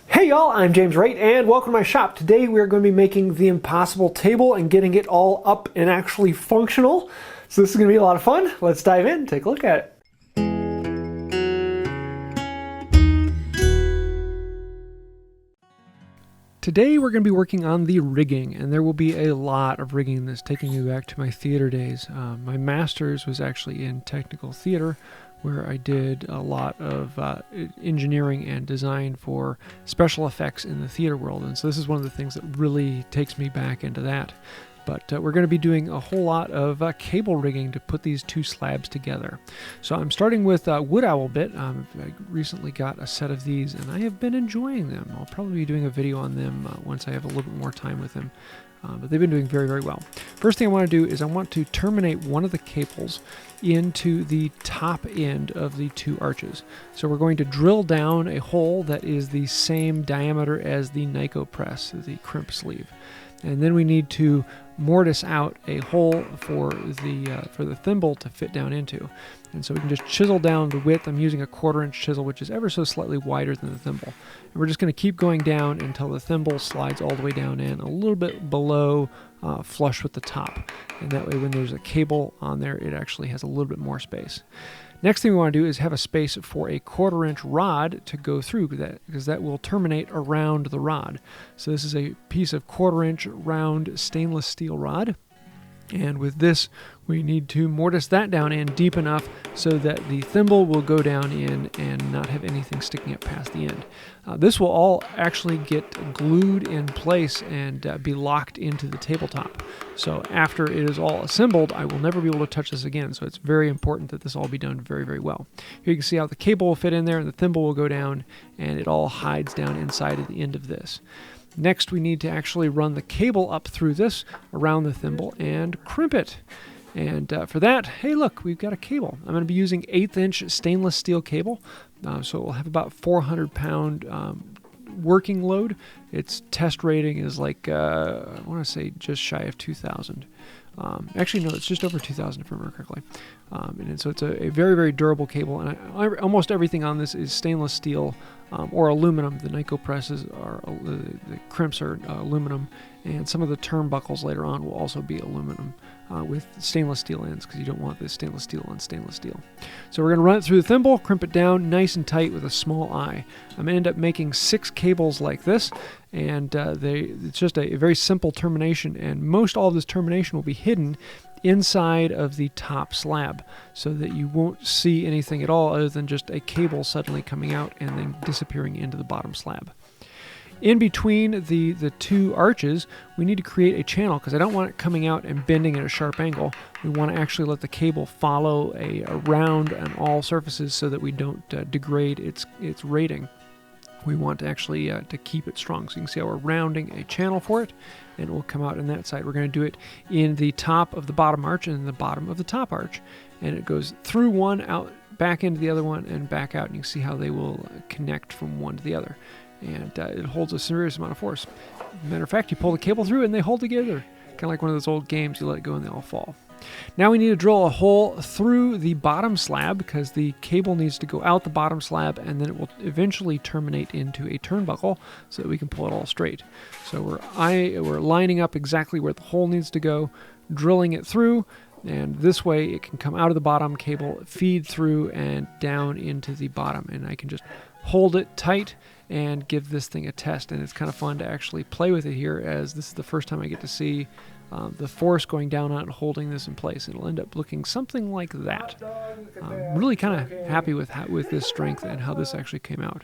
Hey y'all, I'm James Wright and welcome to my shop. Today we are going to be making the impossible table and getting it all up and actually functional. So this is going to be a lot of fun. Let's dive in and take a look at it. Today we're going to be working on the rigging, and there will be a lot of rigging that's taking me back to my theater days. My master's was actually in technical theater, where I did a lot of engineering and design for special effects in the theater world, and so this is one of the things that really takes me back into that. But we're going to be doing a whole lot of cable rigging to put these two slabs together. So I'm starting with wood owl bit. I recently got a set of these and I have been enjoying them. I'll probably be doing a video on them once I have a little bit more time with them. But they've been doing very, very well. First thing I want to do is I want to terminate one of the cables into the top end of the two arches. So we're going to drill down a hole that is the same diameter as the Nyko press, the crimp sleeve. And then we need to mortise out a hole for the thimble to fit down into. And so we can just chisel down the width. I'm using a 1/4 inch chisel, which is ever so slightly wider than the thimble. And we're just going to keep going down until the thimble slides all the way down in a little bit below flush with the top. And that way when there's a cable on there, it actually has a little bit more space. Next thing we want to do is have a space for a 1/4 inch rod to go through because that will terminate around the rod. So this is a piece of 1/4 inch round stainless steel rod. And with this, we need to mortise that down in deep enough so that the thimble will go down in and not have anything sticking up past the end. This will all actually get glued in place and be locked into the tabletop. So after it is all assembled, I will never be able to touch this again. So it's very important that this all be done very, very well. Here you can see how the cable will fit in there and the thimble will go down and it all hides down inside at the end of this. Next, we need to actually run the cable up through this around the thimble and crimp it. And for that, hey look, we've got a cable. I'm going to be using 1/8 inch stainless steel cable. So it will have about 400 pound working load. Its test rating is like, I want to say just shy of 2,000. Actually, no, it's just over 2,000 if I remember correctly. And so it's a very, very durable cable. And almost everything on this is stainless steel or aluminum. The Nyko presses are, the crimps are aluminum. And some of the turnbuckles later on will also be aluminum with stainless steel ends because you don't want this stainless steel on stainless steel. So we're going to run it through the thimble, crimp it down nice and tight with a small eye. I'm going to end up making 6 cables like this, and it's just a very simple termination, and most all of this termination will be hidden inside of the top slab so that you won't see anything at all other than just a cable suddenly coming out and then disappearing into the bottom slab. In between the two arches, we need to create a channel because I don't want it coming out and bending at a sharp angle. We want to actually let the cable follow around on all surfaces so that we don't degrade its rating. We want to actually to keep it strong. So you can see how we're rounding a channel for it, and it will come out on that side. We're going to do it in the top of the bottom arch and in the bottom of the top arch. And it goes through one, out, back into the other one, and back out. And you can see how they will connect from one to the other. And it holds a serious amount of force. Matter of fact, you pull the cable through and they hold together. Kind of like one of those old games, you let it go and they all fall. Now we need to drill a hole through the bottom slab because the cable needs to go out the bottom slab and then it will eventually terminate into a turnbuckle so that we can pull it all straight. So we're lining up exactly where the hole needs to go, drilling it through, and this way it can come out of the bottom cable, feed through and down into the bottom, and I can just hold it tight and give this thing a test. And it's kind of fun to actually play with it here, as this is the first time I get to see the force going down on it, holding this in place. It'll end up looking something like that. Really kind of happy with this strength and how this actually came out.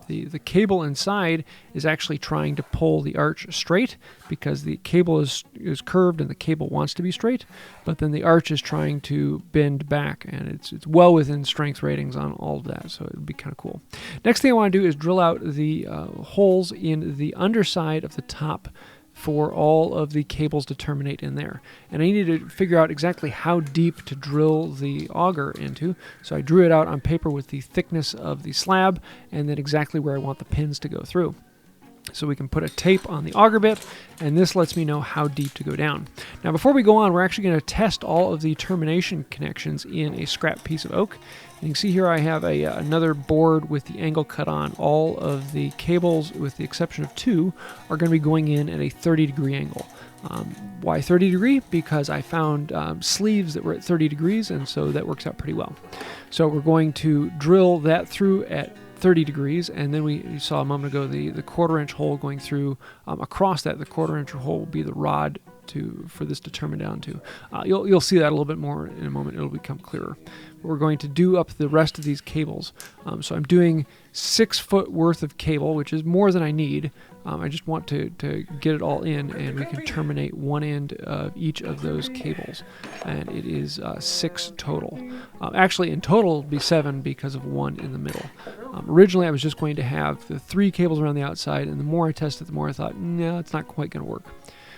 The cable inside is actually trying to pull the arch straight because the cable is curved and the cable wants to be straight, but then the arch is trying to bend back, and it's well within strength ratings on all of that, so it would be kind of cool. Next thing I want to do is drill out the holes in the underside of the top for all of the cables to terminate in there. And I needed to figure out exactly how deep to drill the auger into. So I drew it out on paper with the thickness of the slab and then exactly where I want the pins to go through. So we can put a tape on the auger bit, and this lets me know how deep to go down. Now before we go on, we're actually going to test all of the termination connections in a scrap piece of oak. And you can see here I have another board with the angle cut on. All of the cables, with the exception of 2, are going to be going in at a 30-degree angle. Why 30 degree? Because I found sleeves that were at 30 degrees, and so that works out pretty well. So we're going to drill that through at 30 degrees, and then you saw a moment ago the 1/4-inch hole going through across that. The 1/4-inch hole will be the rod for this to terminate down to. You'll see that a little bit more in a moment. It'll become clearer. We're going to do up the rest of these cables. So I'm doing 6 foot worth of cable, which is more than I need. I just want to get it all in, and we can terminate one end of each of those cables. And it is 6 total. Actually, in total, it'll be 7 because of 1 in the middle. Originally, I was just going to have the 3 cables around the outside, and the more I tested, the more I thought, no, it's not quite going to work.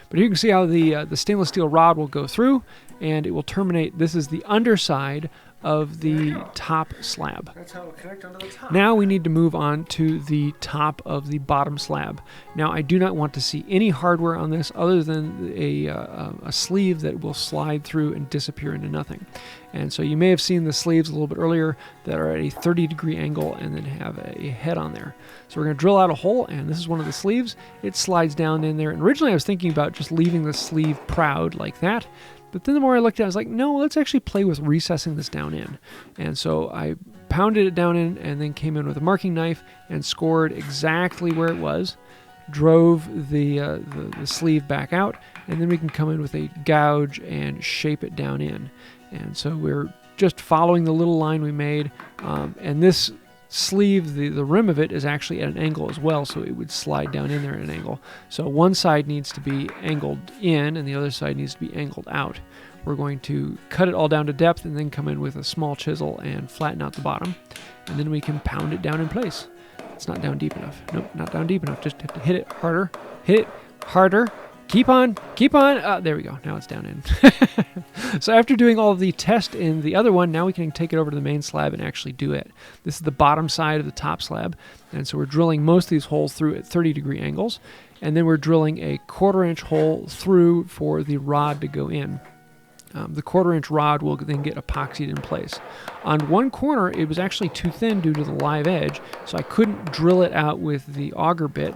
But here you can see how the stainless steel rod will go through, and it will terminate. This is the underside of the top slab. That's how it'll connect onto the top. Now we need to move on to the top of the bottom slab. Now I do not want to see any hardware on this other than a sleeve that will slide through and disappear into nothing. And so you may have seen the sleeves a little bit earlier that are at a 30-degree angle and then have a head on there. So we're going to drill out a hole, and this is one of the sleeves. It slides down in there. And originally I was thinking about just leaving the sleeve proud like that. But then the more I looked at it, I was like, no, let's actually play with recessing this down in. And so I pounded it down in and then came in with a marking knife and scored exactly where it was, drove the sleeve back out, and then we can come in with a gouge and shape it down in. And so we're just following the little line we made. And this sleeve, the rim of it is actually at an angle as well, so it would slide down in there at an angle. So one side needs to be angled in and the other side needs to be angled out. We're going to cut it all down to depth and then come in with a small chisel and flatten out the bottom, and then we can pound it down in place. It's not down deep enough. Nope, not down deep enough. Just have to hit it harder. Hit it harder. Keep on. There we go. Now it's down in. So after doing all of the test in the other one, now we can take it over to the main slab and actually do it. This is the bottom side of the top slab. And so we're drilling most of these holes through at 30-degree angles. And then we're drilling a 1/4-inch hole through for the rod to go in. The 1/4-inch rod will then get epoxied in place. On one corner, it was actually too thin due to the live edge, so I couldn't drill it out with the auger bit.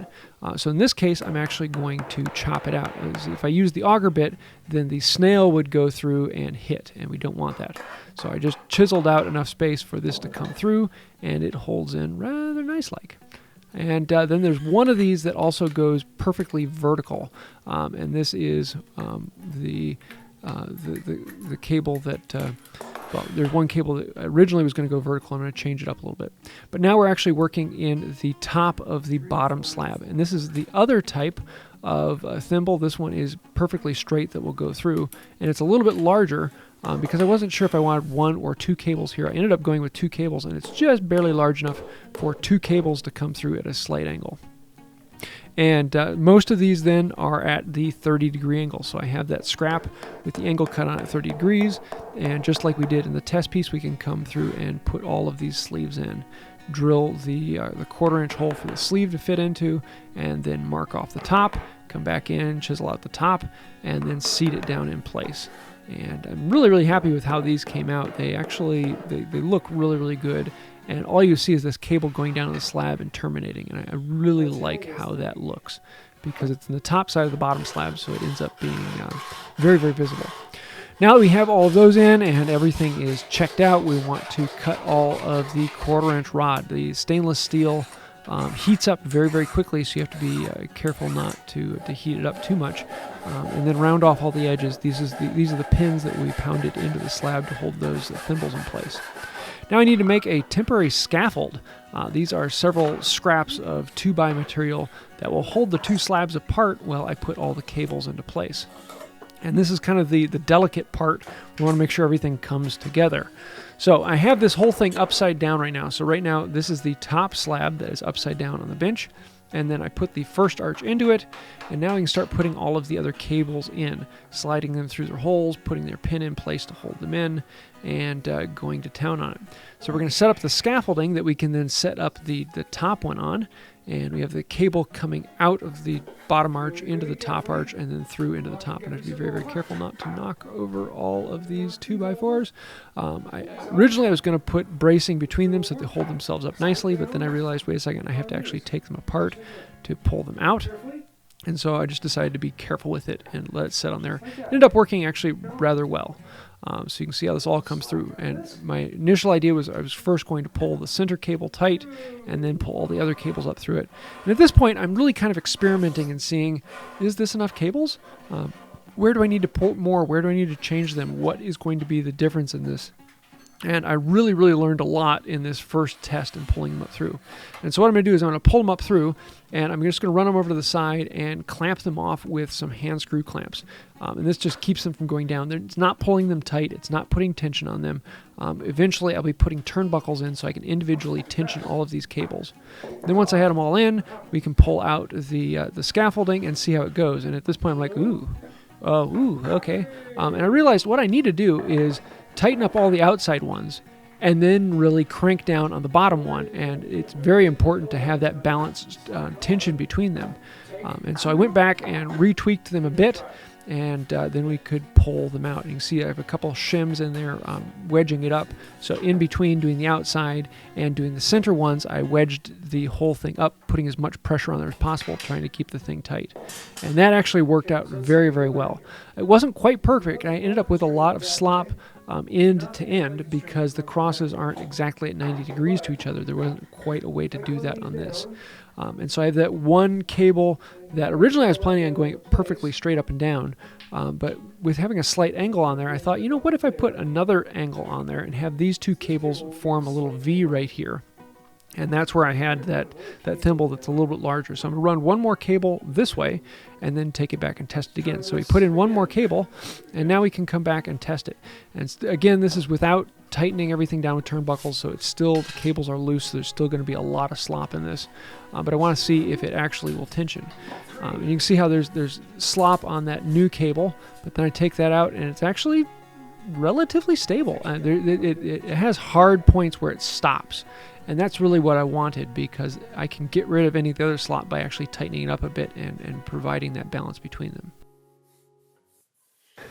So in this case, I'm actually going to chop it out. If I use the auger bit, then the snail would go through and hit, and we don't want that. So I just chiseled out enough space for this to come through, and it holds in rather nice-like. And then there's one of these that also goes perfectly vertical, and this is the cable that, well, there's one cable that originally was going to go vertical. I'm going to change it up a little bit. But now we're actually working in the top of the bottom slab. And this is the other type of thimble. This one is perfectly straight that will go through. And it's a little bit larger because I wasn't sure if I wanted 1 or 2 cables here. I ended up going with 2 cables, and it's just barely large enough for 2 cables to come through at a slight angle. And most of these then are at the 30-degree angle. So I have that scrap with the angle cut on at 30 degrees. And just like we did in the test piece, we can come through and put all of these sleeves in. Drill the 1/4-inch hole for the sleeve to fit into, and then mark off the top, come back in, chisel out the top, and then seat it down in place. And I'm really, really happy with how these came out. They actually, they look really, really good. And all you see is this cable going down to the slab and terminating. And I really like how that looks because it's in the top side of the bottom slab, so it ends up being very, very visible. Now that we have all of those in and everything is checked out, we want to cut all of the 1/4-inch rod. The stainless steel heats up very, very quickly, so you have to be careful not to heat it up too much. And then round off all the edges. These are the pins that we pounded into the slab to hold those thimbles in place. Now I need to make a temporary scaffold. These are several scraps of 2x material that will hold the 2 slabs apart while I put all the cables into place. And this is kind of the delicate part. We want to make sure everything comes together. So I have this whole thing upside down right now. So right now this is the top slab that is upside down on the bench. And then I put the first arch into it, and now I can start putting all of the other cables in, sliding them through their holes, putting their pin in place to hold them in, and going to town on it. So we're going to set up the scaffolding that we can then set up the top one on, and we have the cable coming out of the bottom arch into the top arch and then through into the top. And I have to be very, very careful not to knock over all of these 2x4s. Originally I was going to put bracing between them so that they hold themselves up nicely, but then I realized, wait a second, I have to actually take them apart to pull them out. And so I just decided to be careful with it and let it sit on there. It ended up working actually rather well. So you can see how this all comes through. And my initial idea was I was first going to pull the center cable tight and then pull all the other cables up through it. And at this point, I'm really kind of experimenting and seeing, is this enough cables? Where do I need to pull more? Where do I need to change them? What is going to be the difference in this? And I really, really learned a lot in this first test and pulling them up through. And so what I'm going to do is I'm going to pull them up through, and I'm just going to run them over to the side and clamp them off with some hand screw clamps. And this just keeps them from going down. It's not pulling them tight. It's not putting tension on them. Eventually, I'll be putting turnbuckles in so I can individually tension all of these cables. Then once I had them all in, we can pull out the scaffolding and see how it goes. And at this point, I'm like, okay. And I realized what I need to do is tighten up all the outside ones and then really crank down on the bottom one. And it's very important to have that balanced tension between them. And so I went back and retweaked them a bit, and then we could pull them out. You can see I have a couple shims in there wedging it up. So in between doing the outside and doing the center ones, I wedged the whole thing up, putting as much pressure on there as possible, trying to keep the thing tight. And that actually worked out very, very well. It wasn't quite perfect. I ended up with a lot of slop end to end because the crosses aren't exactly at 90 degrees to each other. There wasn't quite a way to do that on this. And so I have that one cable that originally I was planning on going perfectly straight up and down, but with having a slight angle on there, I thought, you know, what if I put another angle on there and have these two cables form a little V right here? And that's where I had that thimble that's a little bit larger. So I'm going to run one more cable this way and then take it back and test it again. So we put in one more cable, and now we can come back and test it. And again, this is without tightening everything down with turnbuckles, so it's still, the cables are loose, so there's still going to be a lot of slop in this. But I want to see if it actually will tension. And you can see how there's slop on that new cable, but then I take that out and it's actually relatively stable. It has hard points where it stops. And that's really what I wanted, because I can get rid of any of the other slop by actually tightening it up a bit and providing that balance between them.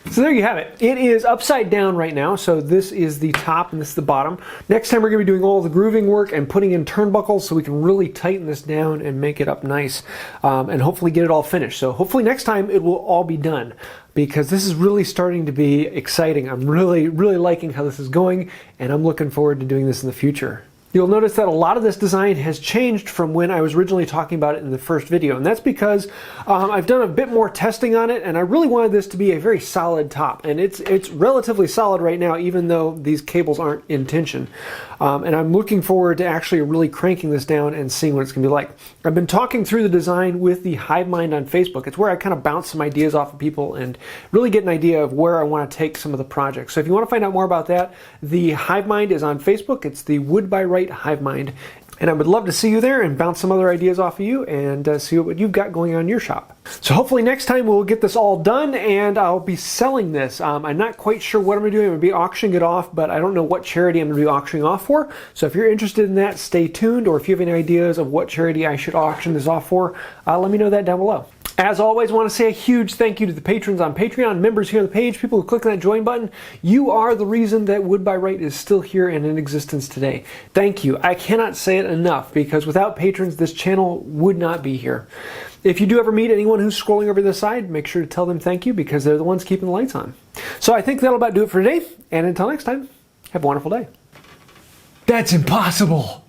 So there you have it. It is upside down right now, so this is the top and this is the bottom. Next time we're going to be doing all the grooving work and putting in turnbuckles so we can really tighten this down and make it up nice, and hopefully get it all finished. So hopefully next time it will all be done, because this is really starting to be exciting. I'm really, really liking how this is going, and I'm looking forward to doing this in the future. You'll notice that a lot of this design has changed from when I was originally talking about it in the first video, and that's because I've done a bit more testing on it, and I really wanted this to be a very solid top, and it's relatively solid right now, even though these cables aren't in tension. And I'm looking forward to actually really cranking this down and seeing what it's going to be like. I've been talking through the design with the Hive Mind on Facebook. It's where I kind of bounce some ideas off of people and really get an idea of where I want to take some of the projects. So if you want to find out more about that, the Hive Mind is on Facebook. It's the Wood by Wright Hive Mind. And I would love to see you there and bounce some other ideas off of you and see what you've got going on in your shop. So hopefully next time we'll get this all done and I'll be selling this. I'm not quite sure what I'm going to do. I'm going to be auctioning it off, but I don't know what charity I'm going to be auctioning off for. So if you're interested in that, stay tuned. Or if you have any ideas of what charity I should auction this off for, let me know that down below. As always, I want to say a huge thank you to the patrons on Patreon, members here on the page, people who click on that join button. You are the reason that Wood by Wright is still here and in existence today. Thank you. I cannot say it enough, because without patrons, this channel would not be here. If you do ever meet anyone who's scrolling over the side, make sure to tell them thank you, because they're the ones keeping the lights on. So I think that'll about do it for today, and until next time, have a wonderful day. That's impossible!